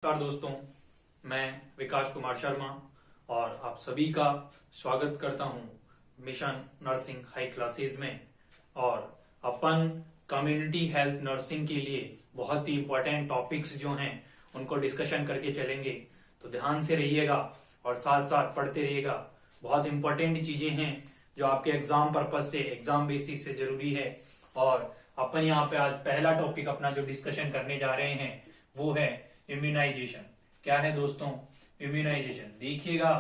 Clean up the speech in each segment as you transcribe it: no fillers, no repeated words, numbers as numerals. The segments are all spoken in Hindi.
नमस्कार दोस्तों, मैं विकास कुमार शर्मा और आप सभी का स्वागत करता हूं मिशन नर्सिंग हाई क्लासेस में। और अपन कम्युनिटी हेल्थ नर्सिंग के लिए बहुत ही इंपॉर्टेंट टॉपिक्स जो हैं उनको डिस्कशन करके चलेंगे, तो ध्यान से रहिएगा और साथ साथ पढ़ते रहिएगा। बहुत इंपॉर्टेंट चीजें हैं जो आपके एग्जाम पर्पज से, एग्जाम बेसिस से जरूरी है। और अपन यहाँ पे आज पहला टॉपिक अपना जो डिस्कशन करने जा रहे हैं वो है इम्यूनाइजेशन। क्या है दोस्तों? इम्यूनाइजेशन। देखिएगा,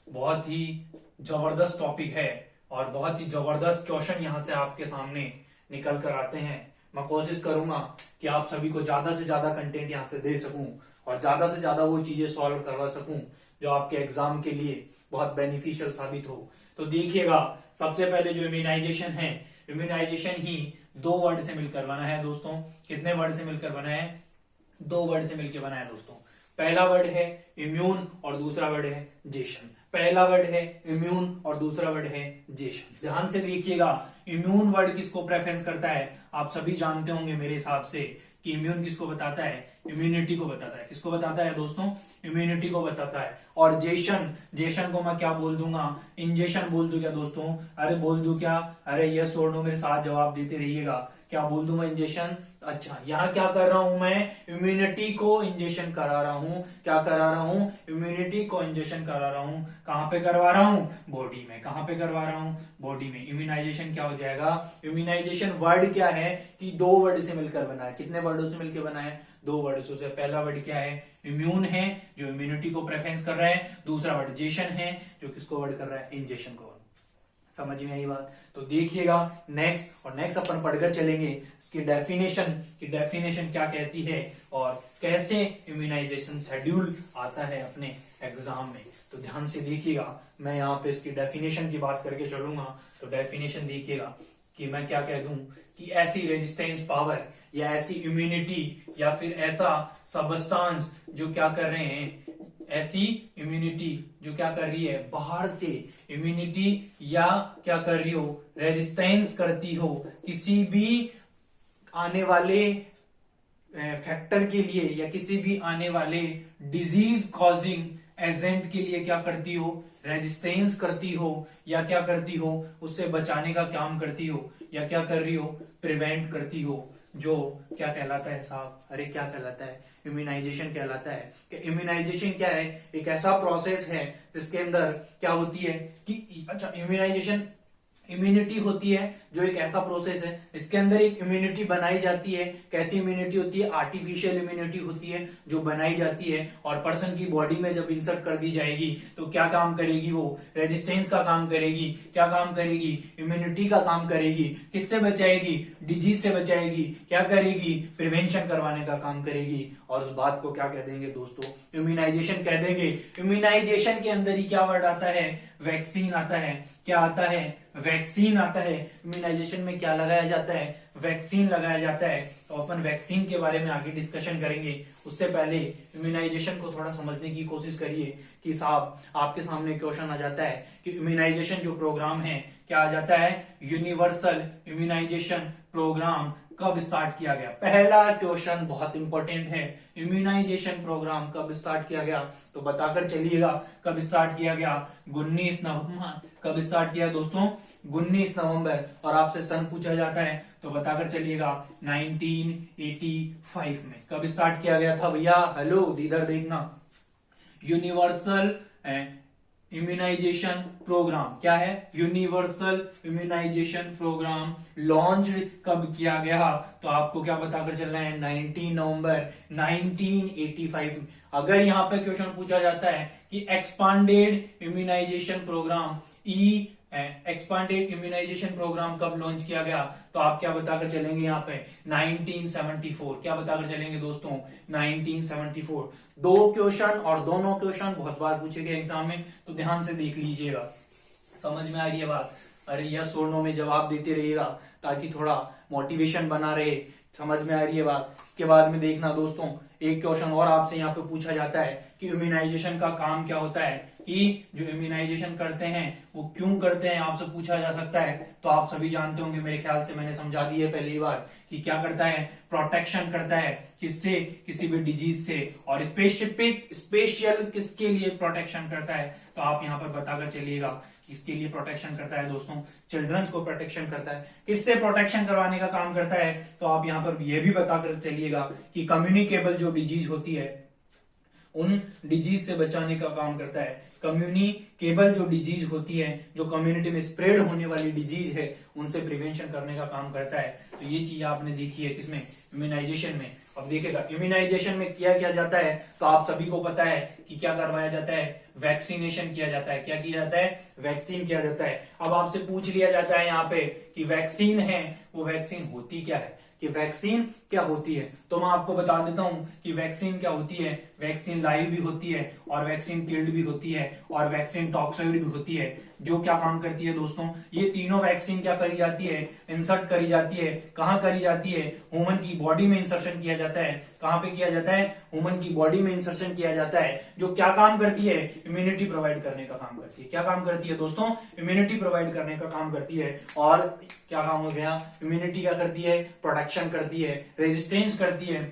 बहुत ही जबरदस्त टॉपिक है और बहुत ही जबरदस्त क्वेश्चन यहाँ से आपके सामने निकल कर आते हैं। मैं कोशिश करूंगा कि आप सभी को ज्यादा से ज्यादा कंटेंट यहाँ से दे सकूं और ज्यादा से ज्यादा वो चीजें सॉल्व करवा सकूं जो आपके एग्जाम के लिए बहुत बेनिफिशियल साबित हो। तो देखिएगा, सबसे पहले जो इम्यूनाइजेशन है, इम्यूनाइजेशन ही दो वर्ड से मिलकर बना है दोस्तों। कितने वर्ड से मिलकर बना है? दो वर्ड से मिलकर बना है दोस्तों। पहला वर्ड है इम्यून और दूसरा वर्ड है जेशन। पहला वर्ड है इम्यून और दूसरा वर्ड है जेशन। ध्यान से देखिएगा, इम्यून वर्ड किसको प्रेफरेंस करता है? आप सभी जानते होंगे मेरे हिसाब से कि इम्यून किसको बताता है? इम्यूनिटी को बताता है। किसको बताता है दोस्तों? इम्यूनिटी को बताता है। और जेशन, जेशन को मैं क्या बोल दूंगा? इंजेक्शन बोल दूं क्या दोस्तों? अरे बोल दूं क्या? अरे यस और नो मेरे साथ जवाब देते रहिएगा। क्या बोल दूं मैं? इंजेक्शन। अच्छा, यहाँ क्या कर रहा हूं मैं? इम्यूनिटी को इंजेक्शन करा रहा हूं। क्या करा रहा हूं? इम्यूनिटी को इंजेक्शन करा रहा हूं। कहां पे करवा रहा हूं? बॉडी में। कहां पे करवा रहा हूं? बॉडी में। इम्यूनाइजेशन क्या हो जाएगा? इम्यूनाइजेशन वर्ड क्या है कि दो वर्ड से मिलकर बना है। कितने वर्डों से मिलकर बना है? दो वर्ड से। पहला वर्ड क्या है? इम्यून है, जो इम्यूनिटी को प्रेफरेंस कर रहा है। दूसरा वर्ड जेशन है, जो किसको वर्ड कर रहा है? इंजेक्शन को। समझ में आई बात? तो देखिएगा, नेक्स्ट अपन पढ़कर चलेंगे इसकी डेफिनेशन, की डेफिनेशन क्या कहती है और कैसे इम्यूनाइजेशन शेड्यूल आता है अपने एग्जाम में। तो ध्यान से देखिएगा, मैं यहाँ पे इसकी डेफिनेशन की बात करके चलूंगा। तो डेफिनेशन देखिएगा कि मैं क्या कह दूं कि ऐसी रेजिस्टेंस पावर या ऐसी इम्यूनिटी या फिर ऐसा सबस्टांस जो क्या कर रहे हैं, ऐसी इम्यूनिटी जो क्या कर रही है, बाहर से इम्यूनिटी या क्या कर रही हो, रेजिस्टेंस करती हो किसी भी आने वाले फैक्टर के लिए या किसी भी आने वाले डिजीज कॉजिंग एजेंट के लिए क्या करती हो, रेजिस्टेंस करती हो या क्या करती हो, उससे बचाने का काम करती हो या क्या कर रही हो, प्रिवेंट करती हो। जो क्या कहलाता है साहब? अरे क्या कहलाता है? इम्यूनाइजेशन कहलाता है। कि इम्यूनाइजेशन क्या है? एक ऐसा प्रोसेस है जिसके अंदर क्या होती है कि, अच्छा, इम्यूनाइजेशन इम्यूनिटी होती है जो एक ऐसा प्रोसेस है इसके अंदर एक इम्यूनिटी बनाई जाती है। कैसी इम्यूनिटी होती है? आर्टिफिशियल इम्यूनिटी होती है जो बनाई जाती है और पर्सन की बॉडी में जब इंसर्ट कर दी जाएगी तो क्या काम करेगी? वो रेजिस्टेंस का काम करेगी। क्या काम करेगी? इम्यूनिटी का काम करेगी। किससे बचाएगी? डिजीज से बचाएगी। क्या करेगी? प्रिवेंशन करवाने का काम करेगी। और उस बात को क्या कह देंगे दोस्तों? इम्यूनाइजेशन कह देंगे। इम्यूनाइजेशन के अंदर ही क्या वर्ड आता है? वैक्सीन आता है। क्या आता है? वैक्सीन आता है। इम्यूनाइजेशन में क्या लगाया जाता है? वैक्सीन लगाया जाता है। तो अपन वैक्सीन के बारे में आगे डिस्कशन करेंगे। उससे पहले इम्यूनाइजेशन को थोड़ा समझने की कोशिश करिए कि साहब आपके सामने क्वेश्चन आ जाता है कि इम्यूनाइजेशन जो प्रोग्राम है, क्या आ जाता है? यूनिवर्सल इम्यूनाइजेशन प्रोग्राम कब स्टार्ट किया गया? पहला क्वेश्चन बहुत इंपॉर्टेंट है। इम्यूनाइजेशन प्रोग्राम कब स्टार्ट किया गया? तो बताकर चलिएगा कब स्टार्ट किया गया। 19 नवंबर। कब स्टार्ट किया दोस्तों? 19 नवंबर। और आपसे सन पूछा जाता है तो बताकर चलिएगा 1985 में। कब स्टार्ट किया गया था भैया? हेलो, इधर देखना। यूनिवर्सल इम्यूनाइजेशन प्रोग्राम क्या है? यूनिवर्सल इम्यूनाइजेशन प्रोग्राम लॉन्च कब किया गया? तो आपको क्या बताकर चलना है? 19 नवंबर 1985 में। अगर यहां पे क्वेश्चन पूछा जाता है कि expanded immunisation programme expanded immunisation programme कब लॉन्च किया गया, तो आप क्या बताकर चलेंगे यहाँ पे? 1974। क्या बताकर चलेंगे दोस्तों? 1974। दो क्वेश्चन और दोनों क्वेश्चन बहुत बार पूछे गए एग्जाम में, तो ध्यान से देख लीजिएगा। समझ में आ रही है बात? अरे यस और नो में जवाब देते रहिएगा ताकि थोड़ा मोटिवेशन बना रहे। समझ में आ रही है बात? इसके बाद में देखना दोस्तों, एक क्वेश्चन और आपसे यहाँ पे पूछा जाता है कि इम्यूनाइजेशन का काम क्या होता है? कि जो इम्यूनाइजेशन करते हैं वो क्यों करते हैं, आपसे पूछा जा सकता है। तो आप सभी जानते होंगे, मेरे ख्याल से मैंने समझा दी है पहली बार, कि क्या करता है, प्रोटेक्शन करता है। किससे? किसी भी डिजीज से। और स्पेशल किसके लिए प्रोटेक्शन करता है, तो आप यहाँ पर बताकर चलिएगा किसके लिए प्रोटेक्शन करता है दोस्तों। चिल्ड्रंस को प्रोटेक्शन करता है। किससे प्रोटेक्शन करवाने का काम करता है, तो आप यहाँ पर यह भी बताकर चलिएगा कि कम्युनिकेबल जो डिजीज होती है उन डिजीज से बचाने का काम करता है। कम्युनिकेबल जो डिजीज होती है, जो कम्युनिटी में स्प्रेड होने वाली डिजीज है, उनसे प्रिवेंशन करने का काम करता है। तो ये चीज आपने देखी है किसमें, इम्यूनाइजेशन में। अब देखिएगा इम्यूनाइजेशन में किया क्या जाता है, तो आप सभी को पता है कि क्या करवाया जाता है, वैक्सीनेशन किया जाता है। क्या किया जाता है, वैक्सीन किया जाता है। अब आपसे पूछ लिया जाता है यहाँ पे कि वैक्सीन है, वो वैक्सीन होती क्या है, कि वैक्सीन क्या होती है। तो मैं आपको बता देता हूं कि वैक्सीन क्या होती है। वैक्सीन लाइव भी होती है, और वैक्सीन किल्ड भी होती है, और वैक्सीन टॉक्सोइड भी होती है। जो क्या काम करती है दोस्तों, ये तीनों वैक्सीन क्या करी जाती है, इंसर्ट करी जाती है। कहां करी जाती है, ह्यूमन की बॉडी में इंसर्शन किया जाता है। कहां पे किया जाता है, ह्यूमन की बॉडी में इंसर्शन किया जाता है। जो क्या काम करती है, इम्यूनिटी प्रोवाइड करने का काम करती है। क्या काम करती है दोस्तों, इम्यूनिटी प्रोवाइड करने का काम करती है। और क्या काम हो गया, इम्यूनिटी क्या करती है, प्रोटेक्शन करती है, रेजिस्टेंस करती है।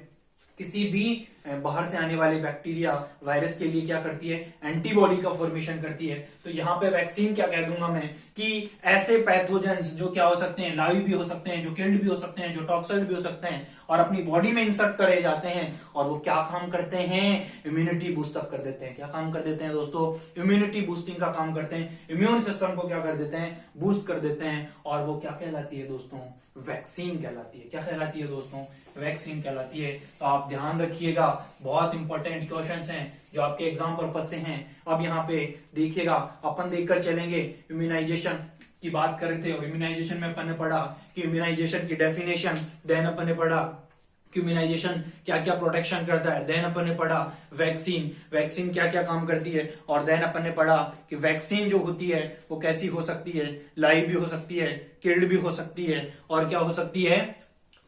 किसी भी बाहर से आने वाले बैक्टीरिया वायरस के लिए क्या करती है, एंटीबॉडी का फॉर्मेशन करती है। तो यहाँ पे वैक्सीन क्या कह दूंगा मैं, कि ऐसे पैथोजेंस जो क्या हो सकते हैं, लाइव भी हो सकते हैं, जो किल्ड भी हो सकते हैं, जो टॉक्साइड भी हो सकते हैं, और अपनी बॉडी में इंसर्ट करे जाते हैं। और वो क्या काम करते हैं, इम्यूनिटी बूस्ट अप कर देते हैं। क्या काम कर देते हैं दोस्तों, इम्यूनिटी बूस्टिंग का काम करते हैं। इम्यून सिस्टम को क्या कर देते हैं, बूस्ट कर देते हैं। और वो क्या कहलाती है दोस्तों, वैक्सीन कहलाती है। क्या कहलाती है दोस्तों, वैक्सीन कहलाती है। तो आप ध्यान रखिएगा, बहुत इंपॉर्टेंट क्वेश्चंस हैं जो आपके एग्जाम पर्पस से हैं। अब यहाँ पे देखिएगा, अपन देखकर चलेंगे। इम्यूनाइजेशन की बात कर रहे थे, और इम्यूनाइजेशन में अपन ने पढ़ा कि इम्यूनाइजेशन की डेफिनेशन, देन अपन ने पढ़ा कि इम्यूनाइजेशन क्या क्या प्रोटेक्शन करता है, देन अपन ने पढ़ा वैक्सीन क्या क्या काम करती है, और देन अपन ने पढ़ा कि वैक्सीन जो होती है वो कैसी हो सकती है, लाइव भी हो सकती है, किल्ड भी हो सकती है, और क्या हो सकती है,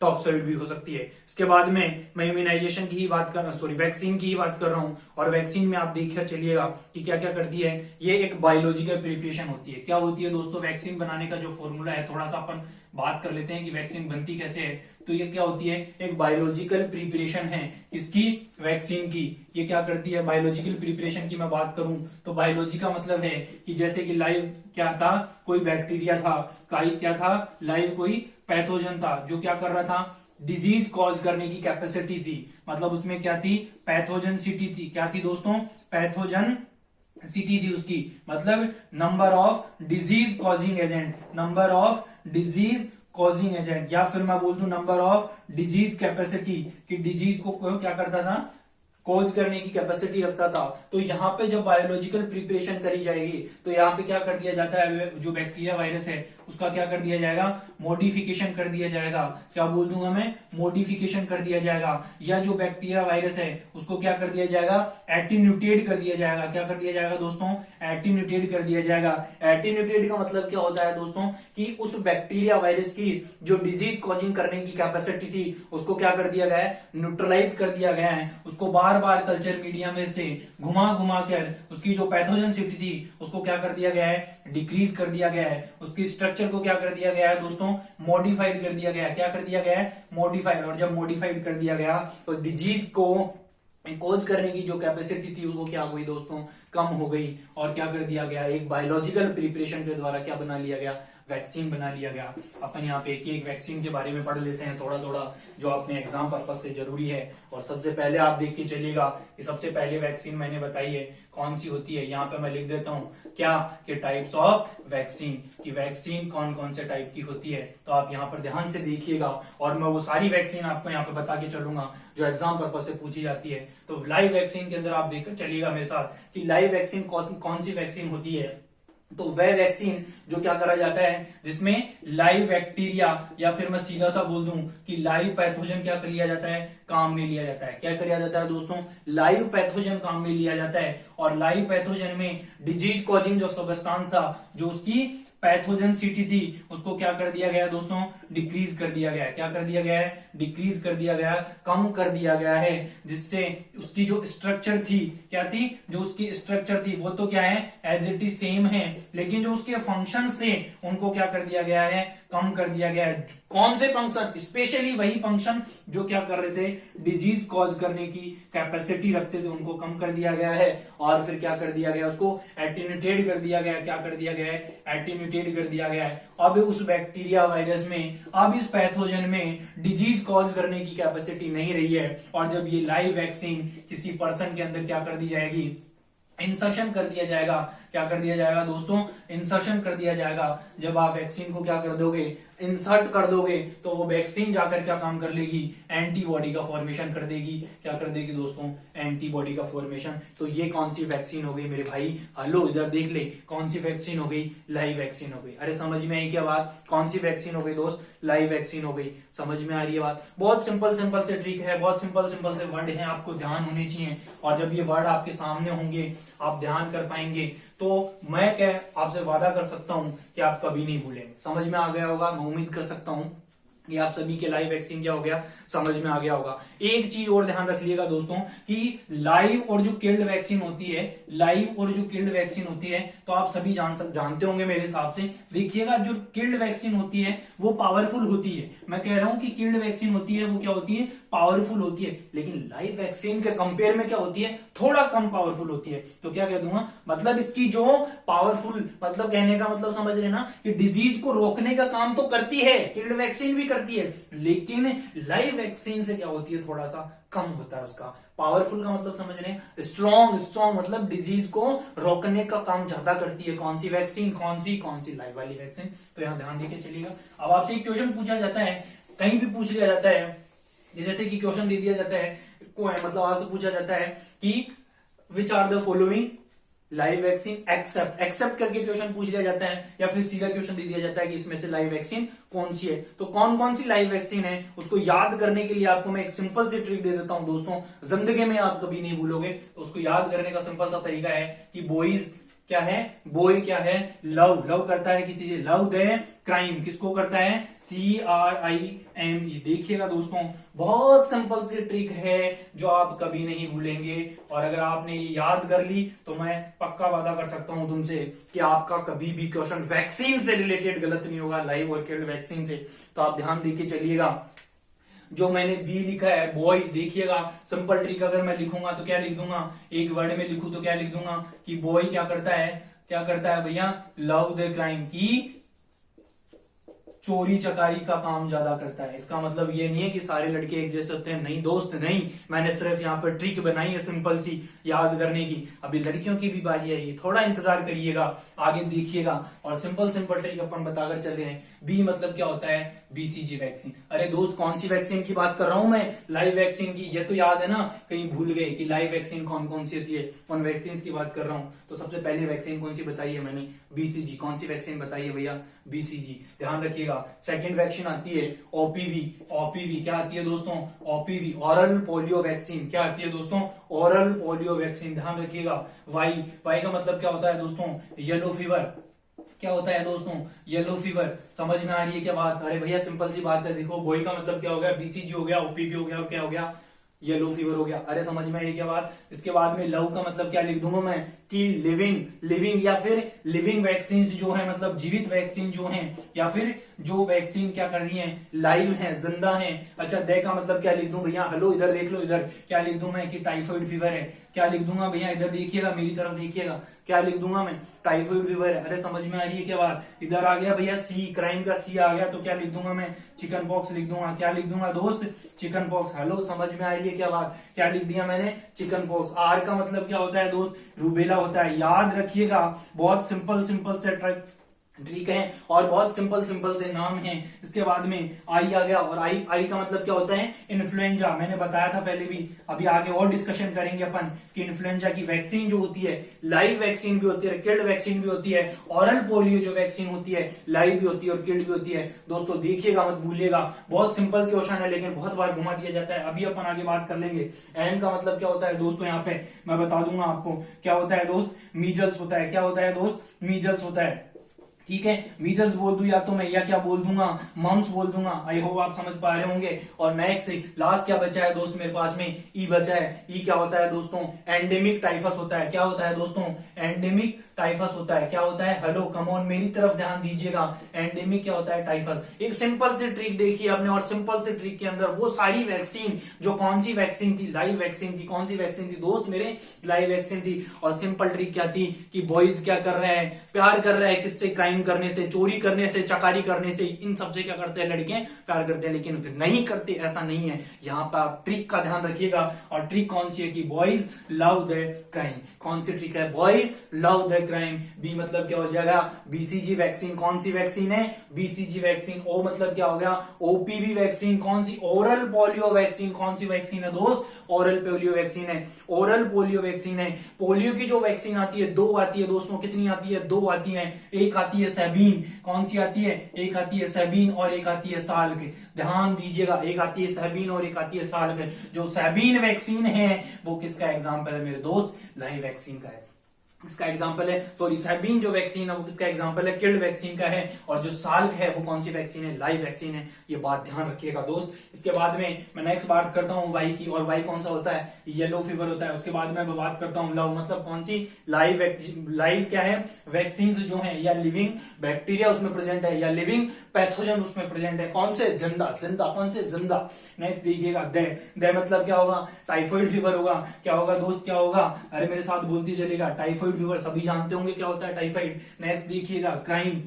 टॉक्सोइड भी हो सकती है। इसके बाद में मैं इम्यूनाइजेशन की ही बात कर, सॉरी वैक्सीन की ही बात कर रहा हूं। और वैक्सीन में आप देखकर चलिएगा कि क्या क्या करती है। ये एक बायोलॉजिकल प्रिपरेशन होती है। क्या होती है दोस्तों, वैक्सीन बनाने का जो फॉर्मूला है, थोड़ा सा अपन बात कर लेते हैं कि वैक्सीन बनती कैसे है। तो ये क्या होती है, एक बायोलॉजिकल प्रिपरेशन है। इसकी, वैक्सीन की, ये क्या करती है, बायोलॉजिकल प्रिपरेशन की मैं बात करूं तो बायोलॉजी का मतलब है कि जैसे कि लाइव क्या था, कोई बैक्टीरिया था, क्या था, लाइव कोई पैथोजन था जो क्या कर रहा था, डिजीज कॉज करने की कैपेसिटी थी। मतलब उसमें क्या थी, पैथोजन सिटी थी। क्या थी दोस्तों, पैथोजन सिटी थी उसकी, मतलब number of disease causing agent, number of disease causing agent, या फिर मैं बोल दूं नंबर ऑफ डिजीज कैपेसिटी, कि डिजीज को क्या करता था, कॉज करने की कैपेसिटी रखता था। तो यहाँ पे जब बायोलॉजिकल प्रिपरेशन करी जाएगी तो यहाँ पे क्या कर दिया जाता है, जो बैक्टीरिया वायरस है उसका क्या कर दिया जाएगा, मॉडिफिकेशन कर दिया जाएगा। क्या बोल दूंगा मैं, मॉडिफिकेशन कर दिया जाएगा। या जो बैक्टीरिया वायरस है उसको क्या कर दिया जाएगा, एटीन्यूटेड कर दिया जाएगा। क्या कर दिया जाएगा दोस्तों, एटीन्यूटेड कर दिया जाएगा। एटीन्यूटेड का मतलब क्या होता है दोस्तों, कि उस बैक्टीरिया वायरस की जो डिजीज कॉजिंग करने की कैपेसिटी थी उसको क्या कर दिया गया है, न्यूट्रलाइज कर दिया गया है। उसको बार बार कल्चर मीडिया में से घुमा घुमा कर उसकी जो पैथोजेनिसिटी थी उसको क्या कर दिया गया है, डिक्रीज कर दिया गया है। उसकी स्ट्रक्चर को क्या कर दिया गया है दोस्तों, मॉडिफाइड कर दिया गया है। क्या कर दिया गया है, मॉडिफाइड। और जब मॉडिफाइड कर दिया गया तो डिजीज को कॉज करने की जो कैपेसिटी थी वो क्या हुई दोस्तों, कम हो गई। और क्या कर दिया गया, एक बायोलॉजिकल प्रिपरेशन के द्वारा क्या बना लिया गया, वैक्सीन बना लिया गया। अपन यहाँ पे एक वैक्सीन के बारे में पढ़ लेते हैं थोड़ा थोड़ा, जो अपने एग्जाम पर्पस से जरूरी है। और सबसे पहले आप देख के चलिएगा कि सबसे पहले वैक्सीन मैंने बताई है कौन सी होती है। यहाँ पे मैं लिख देता हूँ क्या, कि टाइप्स ऑफ वैक्सीन, की वैक्सीन कौन कौन से टाइप की होती है। तो आप यहाँ पर ध्यान से देखिएगा, और मैं वो सारी वैक्सीन आपको यहाँ पे बता के चलूंगा जो एग्जाम पर्पस से पूछी जाती है। तो लाइव वैक्सीन के अंदर आप देखकर चलिएगा मेरे साथ कि लाइव वैक्सीन कौन सी वैक्सीन होती है। तो वह वैक्सीन जो क्या करा जाता है, जिसमें लाइव बैक्टीरिया, या फिर मैं सीधा सा बोल दूं कि लाइव पैथोजन क्या कर लिया जाता है, काम में लिया जाता है। क्या किया जाता है दोस्तों, लाइव पैथोजन काम में लिया जाता है। और लाइव पैथोजन में डिजीज कॉजिंग जो सब्सटेंस था, जो उसकी पैथोजेनिसिटी थी उसको क्या कर दिया गया दोस्तों, डिक्रीज कर दिया गया है। क्या कर दिया गया है, डिक्रीज कर दिया गया, कम कर दिया गया है, जिससे उसकी जो स्ट्रक्चर थी, क्या थी, जो उसकी स्ट्रक्चर थी वो तो क्या है, एज इट इज सेम है, लेकिन जो उसके फंक्शंस थे उनको क्या कर दिया गया है, कम कर दिया गया है। कौन से फंक्शन, स्पेशली वही फंक्शन जो क्या कर रहे थे, डिजीज कॉज करने की कैपेसिटी रखते थे, उनको कम कर दिया गया है। और फिर क्या कर दिया गया, उसको एटीन्यूटेड कर दिया गया। क्या कर दिया गया है, एटीन्यूटेड कर दिया गया है। अब उस बैक्टीरिया वायरस में, अब इस पैथोजन में डिजीज कॉज करने की कैपेसिटी नहीं रही है। और जब ये लाइव वैक्सीन किसी पर्सन के अंदर क्या कर दी जाएगी, इंसर्शन कर दिया जाएगा। क्या कर दिया जाएगा दोस्तों, इंसर्शन कर दिया जाएगा। जब आप वैक्सीन को क्या कर दोगे, इंसर्ट कर दोगे, तो वो वैक्सीन जाकर क्या काम कर लेगी, एंटीबॉडी का फॉर्मेशन कर देगी। क्या कर देगी दोस्तों, एंटीबॉडी का फॉर्मेशन। तो ये कौन सी वैक्सीन हो गई मेरे भाई, हेलो इधर देख ले, कौन सी वैक्सीन हो गई, लाइव वैक्सीन हो गई। अरे समझ में आई क्या बात, कौन सी वैक्सीन हो गई दोस्त, लाइव वैक्सीन हो गई। समझ में आ रही है बात, बहुत सिंपल सिंपल से ट्रिक है, बहुत सिंपल सिंपल से वर्ड है, आपको ध्यान होने चाहिए। और जब ये वर्ड आपके सामने होंगे, आप ध्यान कर पाएंगे, तो मैं क्या आपसे वादा कर सकता हूं कि आप कभी नहीं भूलेंगे। समझ में आ गया होगा, मैं उम्मीद कर सकता हूं कि आप सभी के लाइव वैक्सीन क्या हो गया, समझ में आ गया होगा। एक चीज और ध्यान रखिएगा दोस्तों कि लाइव और जो किल्ड वैक्सीन होती है, लाइव और जो किल्ड वैक्सीन होती है, तो आप सभी जानते होंगे मेरे हिसाब से। देखिएगा, जो किल्ड वैक्सीन होती है वो पावरफुल होती है। मैं कह रहा हूं कि किल्ड वैक्सीन होती है वो क्या होती है, पावरफुल होती है। लेकिन लाइव वैक्सीन के कंपेयर में क्या होती है, थोड़ा कम पावरफुल होती है। तो क्या कह दूंगा, मतलब इसकी जो पावरफुल, मतलब कहने का मतलब समझ लेना कि डिजीज को रोकने का काम तो करती है, किल्ड वैक्सीन भी करती है, लेकिन लाइव वैक्सीन से क्या होती है, थोड़ा सा कम होता है उसका। पावरफुल का मतलब समझ रहे हैं, स्ट्रॉन्ग मतलब डिजीज को रोकने का काम ज्यादा करती है। कौन सी वैक्सीन, कौन सी लाइव वाली वैक्सीन। तो यहां ध्यान देके चलिएगा। अब आपसे एक क्वेश्चन पूछा जाता है, कहीं भी पूछ लिया जाता है, जैसे कि क्वेश्चन दे दिया जाता है, मतलब आपसे पूछा जाता है कि which are the following live vaccine except करके क्वेश्चन पूछ लिया जाता है, या फिर सीधा क्वेश्चन दे दिया जाता है कि इसमें से लाइव वैक्सीन कौन सी है। तो कौन कौन सी लाइव वैक्सीन है उसको याद करने के लिए आपको मैं एक सिंपल सी ट्रिक दे देता हूं दोस्तों, जिंदगी में आप कभी नहीं भूलोगे। तो उसको याद करने का सिंपल सा तरीका है कि बॉयज क्या है, बॉय क्या है, लव करता है किसी से, लव द क्राइम किसको करता है, CRIME। देखिएगा दोस्तों, बहुत सिंपल सी ट्रिक है जो आप कभी नहीं भूलेंगे। और अगर आपने ये याद कर ली तो मैं पक्का वादा कर सकता हूं तुमसे कि आपका कभी भी क्वेश्चन वैक्सीन से रिलेटेड गलत नहीं होगा, लाइव और किल्ड वैक्सीन से। तो आप ध्यान देके चलिएगा। जो मैंने बी लिखा है बॉय, देखिएगा सिंपल ट्रिक, अगर मैं लिखूंगा तो क्या लिख दूंगा, एक वर्ड में लिखूं तो क्या लिख दूंगा कि बॉय क्या करता है भैया, लव द क्राइम, की चोरी चकारी का काम ज्यादा करता है। इसका मतलब ये नहीं है कि सारे लड़के एक जैसे होते हैं, नहीं दोस्त नहीं, मैंने सिर्फ यहाँ पर ट्रिक बनाई है सिंपल सी याद करने की। अभी लड़कियों की भी बारी है, थोड़ा इंतजार करिएगा, आगे देखिएगा। और सिंपल ट्रिक अपन बताकर चले हैं। बी मतलब क्या होता है, BCG वैक्सीन। अरे दोस्त, कौन सी वैक्सीन की बात कर रहा हूं मैं, लाइव वैक्सीन की। ये तो याद है ना, कहीं भूल गए कि लाइव वैक्सीन कौन कौन सी होती है, उन वैक्सीन की बात कर रहा हूं। तो सबसे पहली वैक्सीन कौन सी बताई है मैंने, BCG। कौन सी वैक्सीन बताई है भैया, BCG, ध्यान रखिएगा। सेकेंड वैक्सीन आती है OPV क्या आती है दोस्तों, OPV ओरल पोलियो वैक्सीन। क्या आती है दोस्तों, ओरल पोलियो वैक्सीन, ध्यान रखिएगा। वाई का मतलब क्या होता है दोस्तों, येलो फीवर। क्या होता है दोस्तों, येलो फीवर। समझ में आ रही है क्या बात, अरे भैया सिंपल सी बात है। देखो, बॉय का मतलब क्या हो गया, BCG हो गया, OPV हो गया, क्या हो गया, येलो फीवर हो गया। अरे समझ में आई क्या बात। इसके बाद में लव का मतलब क्या लिख दूंगा मैं, कि लिविंग या फिर लिविंग वैक्सीन जो है, मतलब जीवित वैक्सीन जो है, या फिर जो वैक्सीन क्या कर रही है, लाइव है, जिंदा है। अच्छा, दे का मतलब क्या लिख दूं भैया, हेलो इधर देख लो, इधर क्या लिख दूं मैं, कि टाइफाइड फीवर है। क्या लिख दूंगा भैया, इधर देखिएगा, मेरी तरफ देखिएगा, क्या लिख दूंगा मैं, टाइफाइड फीवर है। अरे समझ में आ रही है क्या बात। इधर आ गया भैया सी, क्राइम का सी आ गया, तो क्या लिख दूंगा मैं, चिकन पॉक्स लिख दूंगा। क्या लिख दूंगा दोस्त, चिकन पॉक्स। हेलो समझ में आ रही है क्या बात, क्या लिख दिया मैंने, चिकन पॉक्स। आर का मतलब क्या होता है दोस्त, रूबेला होता है। याद रखिएगा, बहुत सिंपल से ट्रिक है और बहुत सिंपल से नाम है। इसके बाद में आई आ गया, और आई का मतलब क्या होता है, इन्फ्लुएंजा। मैंने बताया था पहले भी, अभी आगे और डिस्कशन करेंगे अपन कि इन्फ्लुएंजा की वैक्सीन जो होती है, लाइव वैक्सीन भी होती है, किल्ड वैक्सीन भी होती है। ओरल पोलियो जो वैक्सीन होती है, लाइव भी होती है और किल्ड भी होती है। दोस्तों देखिएगा, मत भूलिएगा, बहुत सिंपल क्वेश्चन है लेकिन बहुत बार घुमा दिया जाता है। अभी अपन आगे बात कर लेंगे। एन का मतलब क्या होता है दोस्तों, यहाँ पे मैं बता दूंगा आपको क्या होता है दोस्त, मीजल्स होता है। क्या होता है दोस्त, मीजल्स होता है। ठीक है, मीजल्स बोल दूं या तो मैं या क्या बोल दूंगा, मम्स बोल दूंगा। आई होप आप समझ पा रहे होंगे। और नेक्स्ट लास्ट क्या बचा है दोस्त मेरे पास में, ई बचा है। ई क्या होता है दोस्तों, एंडेमिक टाइफस होता है। क्या होता है दोस्तों, एंडेमिक टाइफस होता है। क्या होता है, हेलो कम ऑन मेरी तरफ ध्यान दीजिएगा, एंडेमिक क्या होता है, टाइफस। एक सिंपल सी ट्रिक देखी आपने, और सिंपल सी ट्रिक के अंदर वो सारी वैक्सीन जो कौन सी वैक्सीन थी, लाइव वैक्सीन थी। कौन सी वैक्सीन थी दोस्त मेरे, लाइव वैक्सीन थी। और सिंपल ट्रिक क्या थी कि बॉयज क्या कर रहे हैं, प्यार कर रहे हैं किससे, क्राइम करने से, चोरी करने से, चकारी करने से, इन सबसे क्या करते हैं लड़के, प्यार करते हैं। लेकिन नहीं करते, ऐसा नहीं है। यहाँ पर आप ट्रिक का ध्यान रखिएगा। और ट्रिक कौन सी है कि बॉयज लव द क्राइम। कौन सी ट्रिक है, boys love the crime. B मतलब क्या हो जाएगा, बीसीजी वैक्सीन। कौन सी वैक्सीन है, बीसीजी वैक्सीन। ओ मतलब क्या हो गया, ओपीवी वैक्सीन। कौन सी, ओरल पोलियो वैक्सीन। कौन सी वैक्सीन है दोस्त, ओरल पोलियो वैक्सीन है। ओरल पोलियो वैक्सीन है। पोलियो की जो वैक्सीन आती है, दो आती है दोस्तों। कितनी आती है, दो आती है। एक आती है सैबीन। कौन सी आती है, एक आती है सैबीन और एक आती है साल्क। ध्यान दीजिएगा, एक आती है सैबीन और एक आती है साल्क। जो सैबीन वैक्सीन है वो किसका एग्जाम्पल है मेरे दोस्त, लाइव वैक्सीन का है। इसका एग्जांपल है, सॉरी सैबीन जो वैक्सीन है वो किसका एग्जांपल है, किल्ड वैक्सीन का है। और जो साल्क है वो कौन सी वैक्सीन है, लाइव वैक्सीन है। ये बात ध्यान रखिएगा दोस्त। इसके बाद में मैं नेक्स्ट बात करता हूँ वाई की। और वाई कौन सा होता है, येलो फीवर होता है। उसके बाद में मैं बात करता हूँ लव, मतलब कौन सी, लाइव क्या है, वैक्सीन जो है, या लिविंग बैक्टीरिया उसमें प्रेजेंट है, या लिविंग पैथोजन उसमें प्रेजेंट है। कौन से, जिंदा, जिंदा, कौन से, जिंदा। नेक्स्ट देखिएगा दे मतलब क्या होगा, टाइफाइड फीवर होगा। क्या होगा दोस्त, क्या होगा, अरे मेरे साथ बोलती चलेगा, टाइफाइड फीवर सभी जानते होंगे क्या होता है, टाइफाइड। नेक्स्ट देखिएगा क्राइम,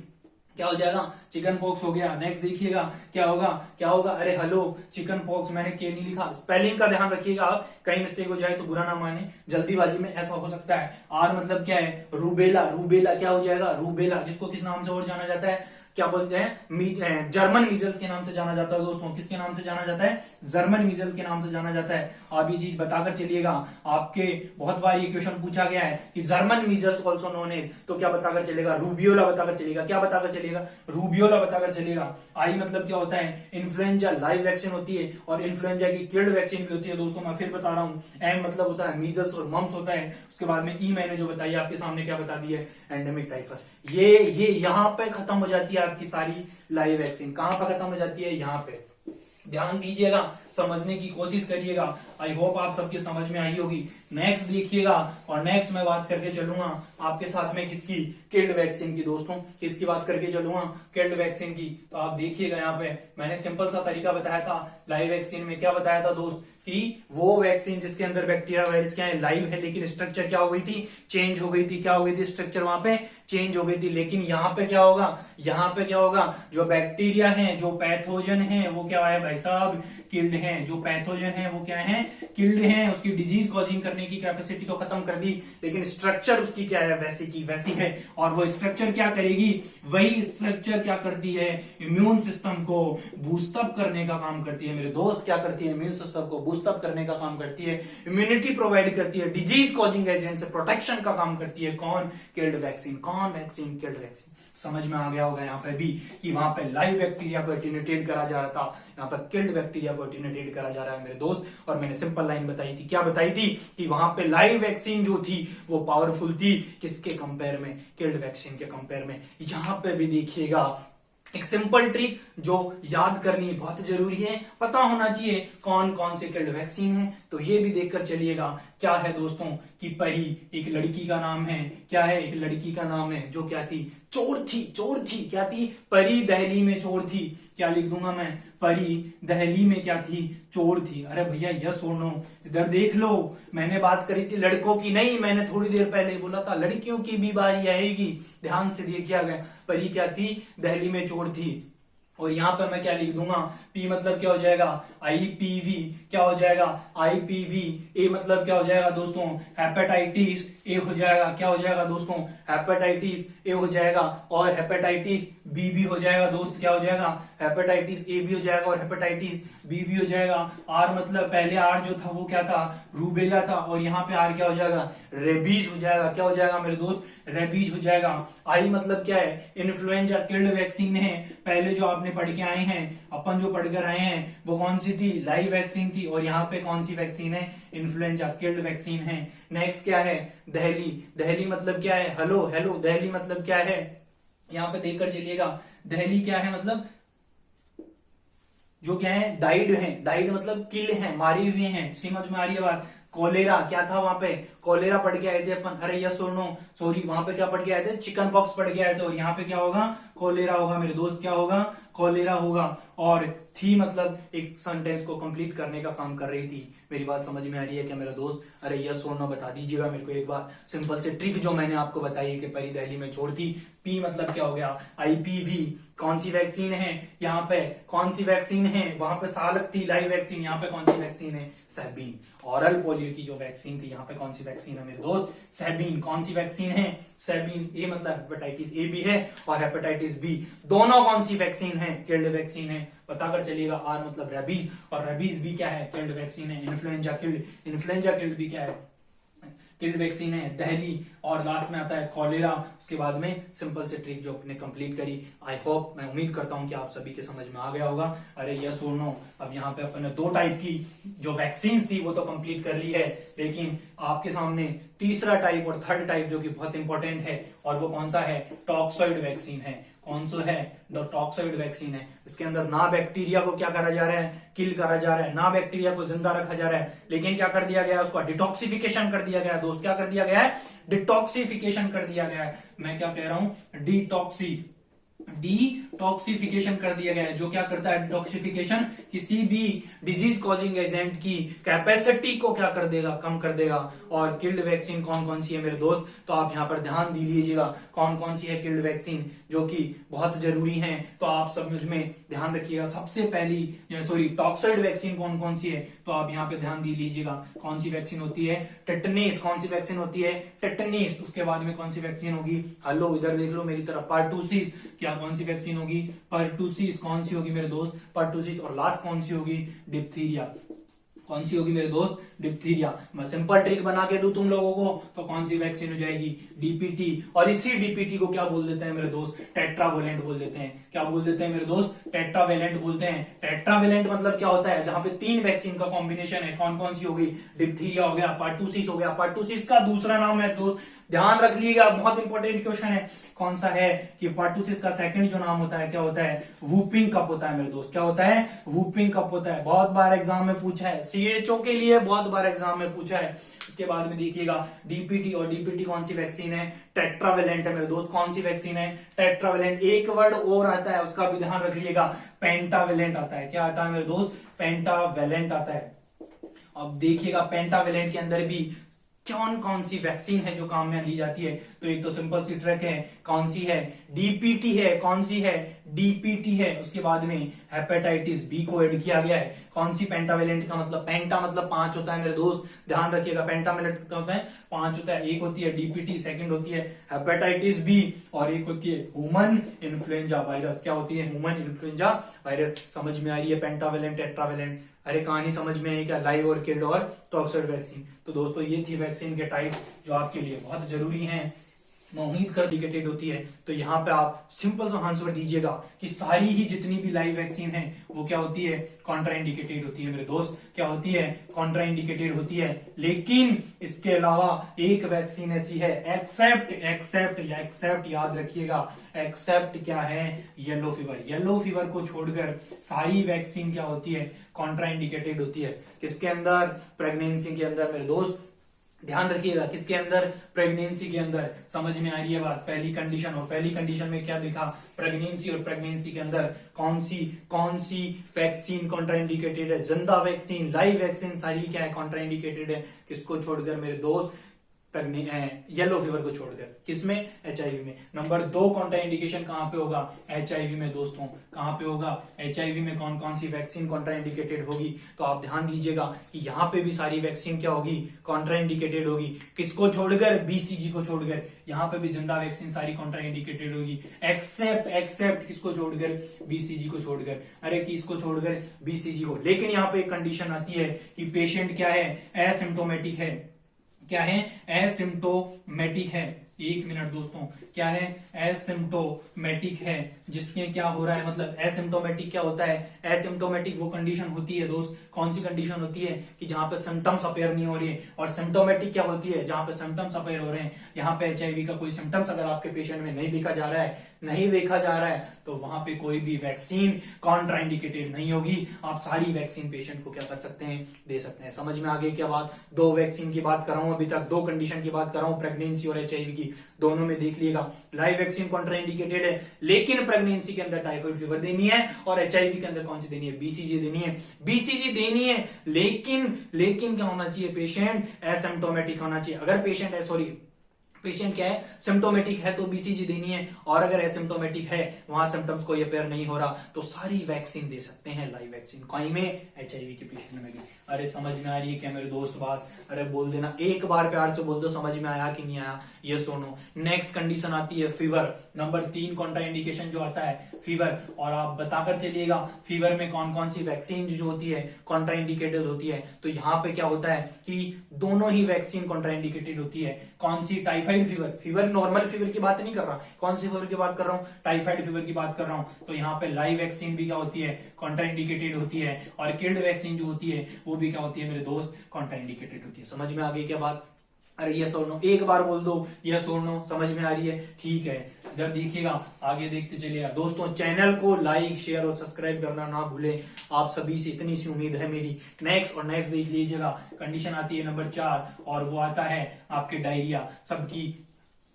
क्या हो जाएगा, चिकन पॉक्स हो गया। नेक्स्ट देखिएगा क्या होगा, क्या होगा, अरे हेलो चिकन पॉक्स, मैंने के नहीं लिखा, स्पेलिंग का ध्यान रखिएगा आप, कहीं मिस्टेक हो जाए तो बुरा ना माने, जल्दीबाजी में ऐसा हो सकता है। आर मतलब क्या है, रूबेला। रूबेला क्या हो जाएगा, रूबेला, जिसको किस नाम से और जाना जाता है, क्या बोलते हैं, जर्मन मीजल्स के नाम से जाना जाता है दोस्तों। किसके नाम से जाना जाता है, जर्मन मीजल के नाम से जाना जाता है। आप ये चीज बताकर चलिएगा, आपके बहुत बार ये क्वेश्चन पूछा गया है कि German measles also known as, तो क्या बताकर चलेगा, रूबियोला बताकर चलेगा। क्या बताकर चलेगा, रूबियोला बताकर चलेगा। आई मतलब क्या होता है, इन्फ्लुएंजा, लाइव वैक्सीन होती है। और इन्फ्लुएंजा की किल्ड वैक्सीन भी होती है दोस्तों, मैं फिर बता रहा हूँ। एम मतलब होता है मीजल्स और मम्स होता है। उसके बाद में ई मैंने जो बताई आपके सामने क्या बता दी है, एंडेमिक टाइफस। ये यहाँ पे खत्म हो जाती है आपकी सारी लाइव वैक्सीन। कहां पर खत्म हो जाती है, यहाँ पे। ध्यान दीजिएगा, समझने की कोशिश करिएगा। आई होप आप सबके समझ में आई होगी। नेक्स्ट देखिएगा, और नेक्स्ट मैं बात करके चलूंगा आपके साथ में किसकी, किल्ड वैक्सीन की दोस्तों। किसकी बात करके चलूंगा, किल्ड वैक्सीन की। तो आप देखिएगा यहाँ पे मैंने सिंपल सा तरीका बताया था लाइव वैक्सीन में। क्या बताया था दोस्त, कि वो वैक्सीन जिसके अंदर बैक्टीरिया वायरस क्या है, लाइव है, लेकिन स्ट्रक्चर क्या हो गई थी, चेंज हो गई थी। क्या हो गई थी, स्ट्रक्चर वहां पे चेंज हो गई थी। लेकिन यहाँ पे क्या होगा, यहाँ पे क्या होगा, जो बैक्टीरिया है, जो पैथोजन है, वो क्या है भाई साहब, किल्ड है। जो पैथोजन है वो क्या है, किल्ड है। उसकी डिजीज कॉजिंग करने की कैपेसिटी तो खत्म कर दी, लेकिन स्ट्रक्चर उसकी क्या है, वैसी की वैसी है। और वो स्ट्रक्चर क्या करेगी, वही स्ट्रक्चर क्या करती है, इम्यून सिस्टम को बूस्टअप करने का काम करती है मेरे दोस्त। क्या करती है, इम्यून सिस्टम को बूस्टअप करने का काम करती है, इम्यूनिटी प्रोवाइड करती है, डिजीज कॉजिंग एजेंट से प्रोटेक्शन का काम करती है। कौन, किल्ड वैक्सीन। कौन वैक्सीन, किल्ड वैक्सीन। समझ में आ गया होगा यहाँ पे भी कि वहां पे लाइव बैक्टीरिया को एटिन्यूटेट करा जा रहा था, यहाँ पर किल्ड बैक्टीरिया को एटिन्यूटेट करा जा रहा है मेरे दोस्त। और मैंने सिंपल लाइन बताई थी, क्या बताई थी, कि वहां पे लाइव वैक्सीन जो थी वो पावरफुल थी, किसके कंपेयर में, किल्ड वैक्सीन के कंपेयर में। यहाँ पे भी देखिएगा एक सिंपल ट्रिक जो याद करनी बहुत जरूरी है, पता होना चाहिए कौन कौन से किल्ड वैक्सीन है। तो ये भी देखकर चलिएगा। क्या है दोस्तों, कि परी एक लड़की का नाम है। क्या है, एक लड़की का नाम है जो क्या थी, चोर थी। चोर थी, क्या थी, परी दहली में चोर थी। क्या लिख दूंगा मैं, परी दहली में क्या थी, चोर थी। अरे भैया यस और नो, इधर देख लो। मैंने बात करी थी लड़कों की, नहीं, मैंने थोड़ी देर पहले बोला था लड़कियों की भी बारी आएगी। ध्यान से देखिए गया, परी क्या थी, दहली में चोर थी। और यहाँ पे मैं क्या लिख दूंगा, पी मतलब क्या हो जाएगा, आईपीवी। क्या हो जाएगा, आईपीवी। ए मतलब क्या हो जाएगा दोस्तों, हेपेटाइटिस ए हो जाएगा। क्या हो जाएगा दोस्तों, हेपेटाइटिस ए हो जाएगा। और हेपेटाइटिस बी भी हो जाएगा दोस्त। क्या हो जाएगा, हेपेटाइटिस ए भी हो जाएगा और हेपेटाइटिस बी भी हो जाएगा। आर मतलब पहले आर जो था वो क्या था, रूबेला था। और यहाँ पे आर क्या हो जाएगा, रेबीज हो जाएगा। क्या हो जाएगा मेरे दोस्त, रेबीज हो जाएगा। आई मतलब क्या है, इन्फ्लुएंजा किल्ड वैक्सीन है। पहले जो आपने पढ़ के आए हैं, अपन जो पढ़कर आए हैं, वो कौन सी थी, लाइव वैक्सीन थी। और यहाँ पे कौन सी वैक्सीन है, इन्फ्लुएंजा किल्ड वैक्सीन है। नेक्स्ट क्या है, दहली। दहली मतलब क्या है, हेलो हेलो, दहली मतलब क्या है, यहाँ पे देखकर चलिएगा, दिल्ली क्या है, मतलब जो क्या है, डाइड मतलब किल है, मारे हुए हैं, समझ में आ रही है बात। कोलेरा क्या था वहां पे, कोलेरा पढ़ के आए थे अपन, अरे यस और नो, सॉरी, वहां पे क्या पढ़ के आए थे, चिकन पॉक्स पढ़ के आए थे, और यहाँ पे क्या होगा, कोलेरा होगा मेरे दोस्त, क्या होगा, कोलेरा होगा। और थी मतलब एक सेंटेंस को कंप्लीट करने का काम कर रही थी। मेरी बात समझ में आ रही है क्या मेरा दोस्त? अरे यस और नो बता दीजिएगा मेरे को एक बार। सिंपल से ट्रिक जो मैंने आपको बताई कि परी दिल्ली में छोड़ थी। पी मतलब क्या हो गया, आईपीवी, कौन सी वैक्सीन है, यहाँ पे कौन सी वैक्सीन है, वहां पे सालक थी, लाइव वैक्सीन, यहाँ पे कौन सी वैक्सीन है, सैबीन। ऑरल पोलियो की जो वैक्सीन थी, यहाँ पे कौन सी वैक्सीन है मेरे दोस्त, सैबीन। कौन सी वैक्सीन है, सैबीन। ए मतलब हेपेटाइटिस ए भी है और हेपेटाइटिस बी, दोनों कौन सी वैक्सीन है, किल्ड वैक्सीन है, बताकर चलिएगा। आर मतलब रेबीज, और रेबीज भी क्या है, किल्ड वैक्सीन है। इन्फ्लुएंजा किल्ड, इन्फ्लुएंजा किल्ड भी क्या है, किल्ड वैक्सीन है, दिल्ली। और लास्ट में आता है कॉलेरा। उसके बाद में सिंपल से ट्रिक जो अपने कंप्लीट करी। आई होप, मैं उम्मीद करता हूं कि आप सभी के समझ में आ गया होगा। अरे यस और नो, अब यहाँ पे अपन ने 2 टाइप की जो वैक्सीन थी वो तो कंप्लीट कर ली है, लेकिन आपके सामने तीसरा टाइप और थर्ड टाइप जो कि बहुत इंपॉर्टेंट है, और वो कौन सा है, टॉक्सॉइड वैक्सीन है। कौन सा है, द टॉक्सॉइड वैक्सीन है। इसके अंदर ना बैक्टीरिया को क्या करा जा रहा है, किल करा जा रहा है, ना बैक्टीरिया को जिंदा रखा जा रहा है, लेकिन क्या कर दिया गया है, उसका डिटॉक्सिफिकेशन कर दिया गया है दोस्त। क्या कर दिया गया है, डिटॉक्सिफिकेशन कर दिया गया है। मैं क्या कह रहा हूं, डिटॉक्सिफिकेशन कर दिया गया है। जो क्या करता है, डिटॉक्सिफिकेशन किसी भी डिजीज कॉजिंग एजेंट की कैपेसिटी को क्या कर देगा, कम कर देगा। और किल्ड वैक्सीन कौन कौन सी है मेरे दोस्त, तो आप यहां पर ध्यान दीजिएगा कौन कौन सी है किल्ड वैक्सीन, जो कि बहुत जरूरी है, तो आप सब में ध्यान रखिएगा। सबसे पहली सॉरी टॉक्सॉइड वैक्सीन कौन कौन सी है, तो आप यहाँ पे ध्यान दी लीजिएगा। कौन सी वैक्सीन होती है, टेटनीस। कौन सी वैक्सीन होती है, टेटनीस। उसके बाद में कौन सी वैक्सीन होगी, हेलो इधर देख लो मेरी तरफ, पर्टूसिस। क्या कौन सी वैक्सीन होगी, पर्टूसिस। कौन सी होगी मेरे दोस्त, पर्टूसिस। और लास्ट कौन सी होगी, डिप्थीरिया। कौन सी होगी मेरे दोस्त, डिप्थीरिया। मैं सिंपल ट्रिक बना के दूं तुम लोगों को, तो कौन सी वैक्सीन हो जाएगी, डीपीटी। और इसी डीपीटी को क्या बोल देते हैं मेरे दोस्त, टेट्रावेलेंट बोल देते हैं। क्या बोल देते हैं मेरे दोस्त, टेट्रावेलेंट बोलते हैं। टेट्रावेलेंट मतलब क्या होता है, जहां पे 3 वैक्सीन का कॉम्बिनेशन है। कौन कौन सी होगी, डिप्थीरिया हो गया, पर्टूसिस हो गया। पर्टूसिस का दूसरा नाम है दोस्त, ध्यान रख लीजिएगा, बहुत इंपॉर्टेंट क्वेश्चन है। कौन सा है कि पर्टूसिस का सेकंड जो नाम होता है क्या होता है, वूपिंग कप होता है मेरे दोस्त। क्या होता है, वूपिंग कप होता है। बहुत बार एग्जाम में पूछा है, सीएचओ के लिए बहुत बार एग्जाम में पूछा है। उसके बाद में देखिएगा डीपीटी, और डीपीटी कौन सी वैक्सीन है, टेट्रावेलेंट है मेरे दोस्त। कौन सी वैक्सीन है, टेट्रावेलेंट। एक वर्ड और आता है, उसका भी ध्यान रख लीजिएगा, पेंटावेलेंट आता है। क्या आता है मेरे दोस्त, पेंटावेलेंट आता है। अब देखिएगा पेंटावेलेंट के अंदर भी कौन कौन सी वैक्सीन है जो काम में ली जाती है, तो एक तो सिंपल सी ट्रिक है, कौन सी है, डीपीटी है। कौन सी है, डीपीटी है। उसके बाद में हेपेटाइटिस बी को ऐड किया गया है। कौन सी, पेंटावेलेंट का मतलब, पेंटा मतलब 5 होता है मेरे दोस्त, ध्यान रखिएगा। पेंटावेलेंट कितना होता है, 5 होता है। एक होती है डीपीटी, सेकंड होती है हेपेटाइटिस बी, और एक होती है ह्यूमन इन्फ्लुएंजा वायरस। क्या होती है, ह्यूमन इन्फ्लुएंजा वायरस। समझ में आ रही है, पेंटावेलेंट, टेट्रावेलेंट। अरे कहानी समझ में आई क्या, लाइव और किल्ड और टॉक्सॉइड वैक्सीन। तो दोस्तों ये थी वैक्सीन के टाइप जो आपके लिए बहुत जरूरी हैं। मैं उम्मीद कर इंडिकेटेड होती है, तो यहाँ पे आप सिंपल सा आंसर दीजिएगा कि सारी ही जितनी भी लाइव वैक्सीन है वो क्या होती है, कॉन्ट्रा इंडिकेटेड होती है मेरे दोस्त। क्या होती है, कॉन्ट्रा इंडिकेटेड होती है। लेकिन इसके अलावा एक वैक्सीन ऐसी है, एक्सेप्ट याद रखिएगा, एक्सेप्ट क्या है, येलो फीवर। येलो फीवर को छोड़कर सारी वैक्सीन क्या होती है, कॉन्ट्रा इंडिकेटेड होती है। किसके अंदर, प्रेगनेंसी के अंदर मेरे दोस्त, ध्यान रखिएगा, किसके अंदर, प्रेगनेंसी के अंदर। समझ में आ रही है बात, पहली कंडीशन। और पहली कंडीशन में क्या लिखा, प्रेगनेंसी, और प्रेगनेंसी के अंदर कौन सी वैक्सीन कॉन्ट्राइंडिकेटेड है, जिंदा वैक्सीन, लाइव वैक्सीन, सारी क्या है, कॉन्ट्राइंडिकेटेड है। किसको छोड़कर मेरे दोस्त, येलो फीवर को छोड़कर। किसमें, एचआईवी में। नंबर 2 कॉन्ट्राइंडिकेशन कहां पे होगा, एचआईवी में दोस्तों। कहां पे होगा, एचआईवी में। कौन कौन सी वैक्सीन कॉन्ट्राइंडिकेटेड होगी, तो आप ध्यान दीजिएगा कि यहां पे भी सारी वैक्सीन क्या होगी, कॉन्ट्राइंडिकेटेड होगी। किसको छोड़कर, बीसीजी को छोड़कर। यहां पे भी जिंदा वैक्सीन सारी कॉन्ट्राइंडिकेटेड होगी, एक्सेप्ट किसको छोड़कर, बीसीजी को छोड़कर। अरे किसको छोड़कर, बीसीजी को। लेकिन यहां पे एक कंडीशन आती है कि पेशेंट क्या है, एसिम्टोमेटिक है। क्या है, एसिम्टोमेटिक है। एक मिनट दोस्तों, क्या है एसिम्टोमेटिक है, जिसमें क्या हो रहा है, मतलब एसिम्टोमेटिक क्या होता है, एसिम्टोमेटिक वो कंडीशन होती है दोस्त, कौन सी कंडीशन होती है कि जहां पे सिम्टम्स अपेयर नहीं हो रही है, और सिम्टोमेटिक क्या होती है जहां पे सिम्टम्स अपेयर हो रहे हैं। यहाँ पे HIV का कोई सिम्टम्स अगर आपके पेशेंट में नहीं देखा जा रहा है तो वहां पे कोई भी वैक्सीन कॉन्ट्राइंडिकेटेड नहीं होगी, आप सारी वैक्सीन पेशेंट को क्या कर सकते हैं, दे सकते हैं। समझ में आ गई क्या बात। दो वैक्सीन की बात कर रहा हूं अभी तक, दो कंडीशन की बात कर रहा हूं, प्रेगनेंसी और HIV की, दोनों में देख लीजिएगा लाइव वैक्सीन कॉन्ट्राइंडिकेटेड है, लेकिन प्रेगनेंसी के अंदर टाइफाइड फीवर देनी है, और HIV के अंदर कौन सी देनी है, BCG देनी है, लेकिन क्या होना चाहिए, पेशेंट एसिम्टोमेटिक होना चाहिए। अगर पेशेंट क्या है, सिम्टोमेटिक है तो BCG देनी है, और अगर एसिम्टोमेटिक है, वहां सिम्टम्स कोई अपेयर नहीं हो रहा, तो सारी वैक्सीन दे सकते हैं, लाइव वैक्सीन, कोई में HIV के पेशेंट में भी। अरे समझ में आ रही है क्या मेरे दोस्त बात, अरे बोल देना एक बार, प्यार से बोल दो समझ में आया कि नहीं आया, ये सुनो। नेक्स्ट कंडीशन आती है फीवर, नंबर 3 कॉन्ट्राइंडिकेशन जो आता है फीवर, और आप बताकर चलिएगा फीवर में कौन कौन सी वैक्सीन जो होती है कॉन्ट्राइंडिकेटेड होती है। तो यहाँ पे क्या होता है कि दोनों ही वैक्सीन कॉन्ट्राइंडिकेटेड होती है। कौन सी, टाइफाइड फीवर नॉर्मल फीवर की बात नहीं कर रहा, कौन सी फीवर की बात कर रहा हूँ, टाइफाइड फीवर की बात कर रहा हूँ। तो यहाँ पे लाइव वैक्सीन भी क्या होती है, कॉन्ट्राइंडिकेटेड होती है, और किल्ड वैक्सीन जो होती है वो भी क्या होती है मेरे दोस्त, कॉन्ट्राइंडिकेटेड होती है। समझ में आ गई क्या बात। अरे यस और नो, एक बार बोल दो यस और नो, समझ में आ रही है, ठीक है। इधर देखिएगा, आगे देखते चलिएगा दोस्तों, चैनल को लाइक शेयर और सब्सक्राइब करना ना भूले, आप सभी से इतनी सी उम्मीद है मेरी। नेक्स्ट देख लीजिएगा, कंडीशन आती है नंबर 4, और वो आता है आपके डायरिया। सबकी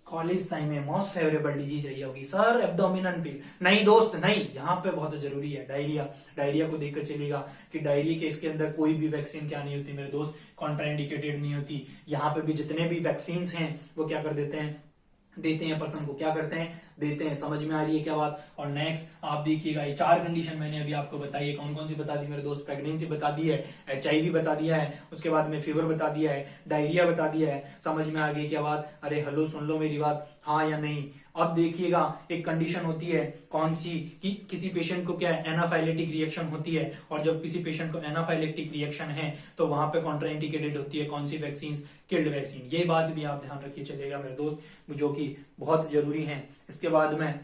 कॉलेज टाइम में मोस्ट फेवरेबल डिजीज रही होगी सर एब्डोमिनल पेन, नहीं दोस्त नहीं, यहाँ पे बहुत जरूरी है डायरिया को देखकर चलेगा कि डायरिया के इसके अंदर कोई भी वैक्सीन क्या नहीं होती मेरे दोस्त, कॉन्ट्राइंडिकेटेड नहीं होती। यहाँ पे भी जितने भी वैक्सीन हैं वो क्या कर देते हैं पर्सन को, क्या करते हैं, देते हैं। समझ में आ रही है क्या बात। और नेक्स्ट आप देखिएगा, ये 4 कंडीशन मैंने अभी आपको बताई है, कौन कौन सी बता दी मेरे दोस्त, प्रेगनेंसी बता दी है, HIV बता दिया है, उसके बाद में फीवर बता दिया है, डायरिया बता दिया है। समझ में आ गई क्या बात। अरे हेलो सुन लो मेरी बात, हाँ या नहीं। अब देखिएगा एक कंडीशन होती है कौन सी, कि किसी पेशेंट को क्या है, एनाफाइलेटिक रिएक्शन होती है, और जब किसी पेशेंट को एनाफाइलेटिक रिएक्शन है तो वहां पे कॉन्ट्राइंडिकेटेड होती है कौन सी वैक्सीन, किल्ड वैक्सीन। ये बात भी आप ध्यान रखिए चलेगा मेरे दोस्त, जो कि बहुत जरूरी है। इसके बाद में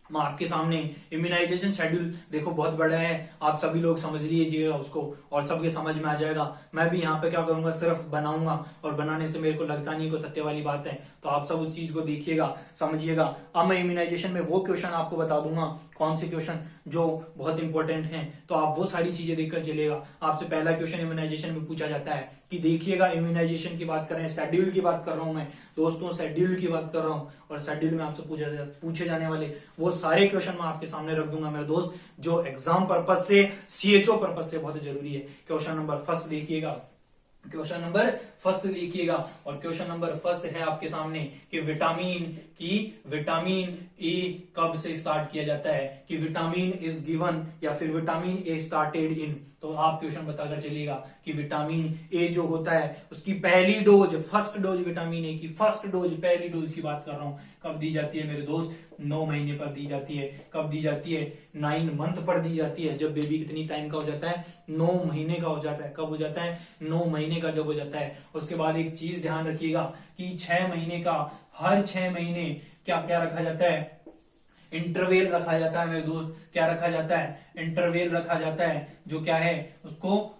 मैं आपके सामने इम्यूनाइजेशन शेड्यूल देखो बहुत बड़ा है, आप सभी लोग समझ लीजिएगा उसको, और सबके समझ में आ जाएगा। मैं भी यहाँ पे क्या करूंगा, सिर्फ बनाऊंगा, और बनाने से मेरे को लगता नहीं कोई तथ्य वाली बात है, तो आप सब उस चीज को देखिएगा, समझिएगा। अब मैं इम्यूनाइजेशन में वो क्वेश्चन आपको बता दूंगा, कौन से क्वेश्चन जो बहुत इंपॉर्टेंट हैं, तो आप वो सारी चीजें देखकर चलेगा। आपसे पहला क्वेश्चन इम्यूनाइजेशन में पूछा जाता है कि देखिएगा, इम्यूनाइजेशन की बात कर रहे हैं, शेड्यूल की बात कर रहा हूं मैं दोस्तों, शेड्यूल की बात कर रहा हूं, और शेड्यूल में आपसे पूछे जाने वाले वो सारे क्वेश्चन मैं आपके सामने रख दूंगा मेरे दोस्त, जो एग्जाम पर्पज से, CHO पर्पज से बहुत जरूरी है। क्वेश्चन नंबर फर्स्ट देखिएगा, क्वेश्चन नंबर फर्स्ट देखिएगा, और क्वेश्चन नंबर फर्स्ट है आपके सामने कि विटामिन ए कब से स्टार्ट किया जाता है, कि विटामिन इज गिवन या फिर विटामिन ए स्टार्टेड इन। तो आप क्वेश्चन बताकर चलिएगा कि विटामिन ए जो होता है उसकी पहली dose, first dose, vitamin A की फर्स्ट डोज, पहली डोज की बात कर रहा हूं, कब दी जाती है मेरे दोस्त, 9 महीने पर दी जाती है। कब दी जाती है, 9 मंथ पर दी जाती है, जब बेबी कितनी टाइम का हो जाता है, 9 महीने का हो जाता है। कब हो जाता है, 9 महीने का जब हो जाता है। उसके बाद एक चीज ध्यान रखिएगा कि 6 महीने का, हर 6 महीने क्या क्या रखा जाता है, इंटरवेल रखा जाता है मेरे दोस्त। क्या रखा जाता है, इंटरवेल रखा जाता है, जो क्या है उसको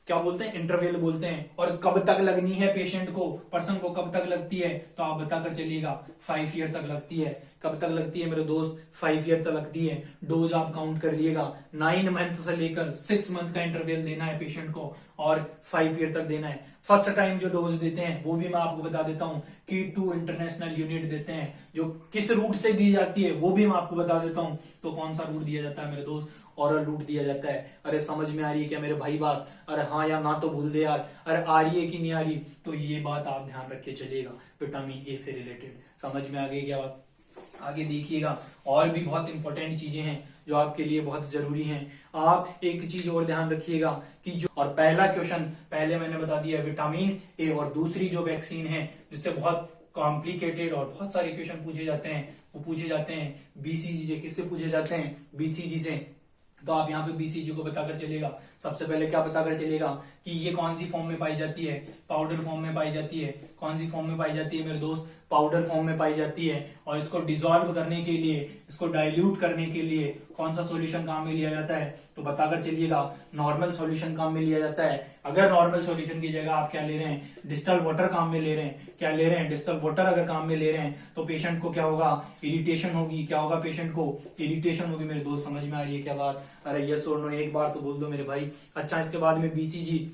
क्या बोलते हैं, इंटरवेल बोलते हैं। और कब तक लगनी है पेशेंट को, पर्सन को कब तक लगती है, तो आप बताकर चलिएगा 5 ईयर तक लगती है। कब तक लगती है मेरे दोस्त, 5 ईयर तक लगती है। डोज आप काउंट कर लिएगा, 9 मंथ से लेकर 6 मंथ का इंटरवेल देना है पेशेंट को, और 5 ईयर तक देना है। फर्स्ट टाइम जो डोज देते हैं वो भी मैं आपको बता देता हूं कि 2 इंटरनेशनल यूनिट देते हैं, जो किस रूट से दी जाती है वो भी मैं आपको बता देता हूं। तो कौन सा रूट दिया जाता है मेरे दोस्त, ओरल रूट दिया जाता है। अरे समझ में आ रही है क्या मेरे भाई बात, अरे हाँ या ना तो भूल दे यार, अरे आ रही है कि नहीं आ रही, तो ये बात आप ध्यान रख के चलिएगा, विटामिन ए से रिलेटेड। समझ में आ गई क्या बात। आगे देखिएगा, और भी बहुत इंपॉर्टेंट चीजें हैं जो आपके लिए बहुत जरूरी हैं। आप एक चीज और ध्यान रखिएगा कि जो, और पहला क्वेश्चन पहले मैंने बता दिया विटामिन ए, और दूसरी जो वैक्सीन है जिससे बहुत कॉम्प्लिकेटेड और बहुत सारे क्वेश्चन पूछे जाते हैं, वो पूछे जाते हैं BCG से। किससे पूछे जाते हैं, BCG से। तो आप यहाँ पे बीसीजी को बताकर चलिएगा। सबसे पहले क्या बताकर चलिएगा कि ये कौन सी फॉर्म में पाई जाती है, पाउडर फॉर्म में पाई जाती है। कौन सी फॉर्म में पाई जाती है मेरे दोस्त, पाउडर फॉर्म में पाई जाती है। और इसको डिसॉल्व करने के लिए, इसको डाइल्यूट करने के लिए कौन सा सॉल्यूशन काम में लिया जाता है, तो बताकर चलिएगा नॉर्मल सॉल्यूशन काम में लिया जाता है। अगर नॉर्मल सॉल्यूशन की जगह आप क्या ले रहे हैं, डिस्टल वाटर काम में ले रहे हैं, क्या ले रहे हैं, डिस्टल वाटर अगर काम में ले रहे हैं, तो पेशेंट को क्या होगा, इरिटेशन होगी। क्या होगा, पेशेंट को इरिटेशन होगी। मेरे दोस्त समझ में आ रही है क्या बात? अरे यस और नो एक बार तो बोल दो मेरे भाई। अच्छा, इसके बाद में बीसीजी,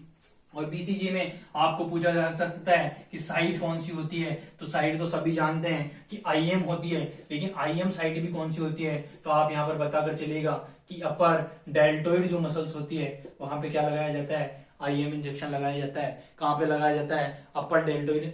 और बीसीजी में आपको पूछा जा सकता है कि साइट कौन सी होती है। तो साइट तो सभी जानते हैं कि आईएम होती है, लेकिन आईएम साइट भी कौन सी होती है, तो आप यहाँ पर बताकर चलिएगा कि अपर डेल्टोइड जो मसल्स होती है वहां पे क्या लगाया जाता है, आईएम इंजेक्शन लगाया जाता है। कहाँ पे लगाया जाता है, अपर डेल्टोइड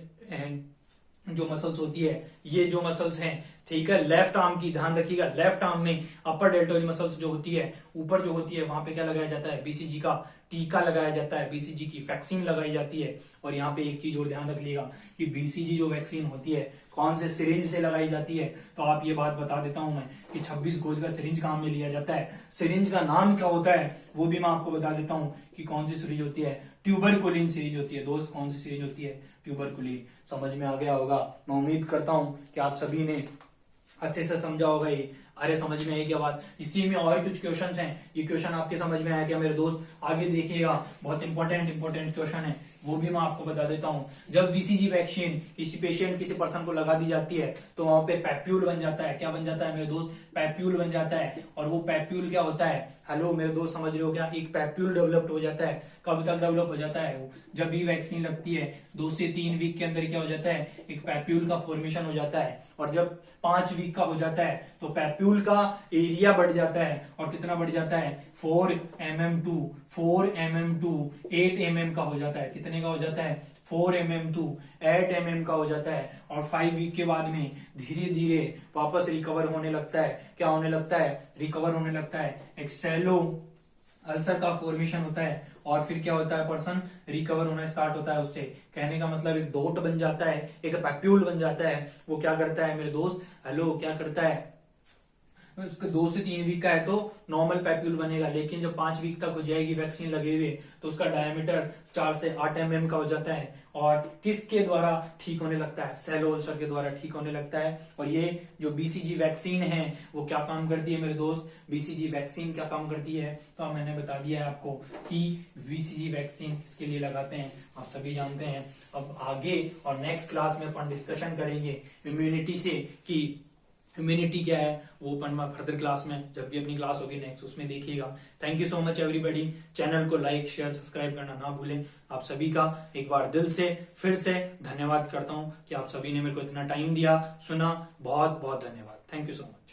जो मसल्स होती है, ये जो मसल्स हैं, ठीक है, लेफ्ट आर्म की ध्यान रखिएगा, लेफ्ट आर्म में अपर डेल्टोइड मसल्स जो होती है, ऊपर जो होती है, वहां पे क्या लगाया जाता है, बीसीजी का टीका लगाया जाता है, बीसीजी की वैक्सीन लगाई जाती है। और यहाँ पे एक चीज और ध्यान रख लीजिएगा कि बीसीजी जो वैक्सीन होती है कौन से सिरिंज से लगाई जाती है, तो आप ये बात बता देता हूं मैं कि 26 गोज का सिरिंज काम में लिया जाता है। सिरिंज का नाम क्या होता है वो भी मैं आपको बता देता हूं कि कौन सी सिरिंज होती है, ट्यूबरकुलिन सिरिंज होती है। दोस्त कौन सी सिरिंज होती है, ट्यूबरकुलिन। समझ में आ गया होगा, मैं उम्मीद करता हूं कि आप सभी ने अच्छे से समझा होगा ये। अरे समझ में आई क्या बात? इसी में और कुछ क्वेश्चंस हैं, ये क्वेश्चन आपके समझ में आया क्या मेरे दोस्त? आगे देखिएगा, बहुत इंपॉर्टेंट क्वेश्चन है, वो भी मैं आपको बता देता हूं। जब बीसीजी वैक्सीन किसी पेशेंट, किसी पर्सन को लगा दी जाती है तो वहां पे पैप्यूल बन जाता है। क्या बन जाता है मेरे दोस्त, पैप्यूल बन जाता है। और वो पैप्यूल क्या होता है, हेलो मेरे दोस्त समझ रहे हो क्या, एक पैप्यूल डेवलप हो जाता है। कब तक डेवलप हो जाता है, जब भी वैक्सीन लगती है 2 से 3 वीक के अंदर क्या हो जाता है, एक पैप्यूल का फॉर्मेशन हो जाता है। और जब 5 वीक का हो जाता है तो पैप्यूल का एरिया बढ़ जाता है। और कितना बढ़ जाता है, 4 mm टू 8 mm का हो जाता है। कितने का हो जाता है, 4 mm टू 8 mm का हो जाता है। और 5 वीक के बाद में धीरे धीरे वापस रिकवर होने लगता है। क्या होने लगता है, रिकवर होने लगता है। एक सेलो अल्सर का फॉर्मेशन होता है और फिर क्या होता है, पर्सन रिकवर होना स्टार्ट होता है उससे। कहने का मतलब एक डॉट बन जाता है, एक पैप्यूल बन जाता है। वो क्या करता है मेरे दोस्त, हेलो क्या करता है, उसके 2 से 3 वीक का है तो नॉर्मल पैप्यूल बनेगा। लेकिन जब 5 वीक तक हो जाएगी वैक्सीन लगे हुए तो उसका डायमीटर 4 से 8 mm का हो जाता है। और किसके द्वारा ठीक होने लगता है, सेलो अल्सर के द्वारा ठीक होने लगता है। और ये जो बीसीजी वैक्सीन है वो क्या काम करती है मेरे दोस्त, बीसीजी वैक्सीन क्या काम करती है, तो मैंने बता दिया है आपको कि बीसीजी वैक्सीन किसके लिए लगाते हैं, आप सभी जानते हैं। अब आगे और नेक्स्ट क्लास में अपन डिस्कशन करेंगे इम्यूनिटी से कि इम्यूनिटी क्या है, वो अपन फर्दर क्लास में, जब भी अपनी क्लास होगी नेक्स्ट, उसमें देखिएगा। Thank you so much everybody. Channel को लाइक शेयर सब्सक्राइब करना ना भूलें। आप सभी का एक बार दिल से फिर से धन्यवाद करता हूं कि आप सभी ने मेरे को इतना टाइम दिया, सुना। बहुत बहुत धन्यवाद। Thank you so much.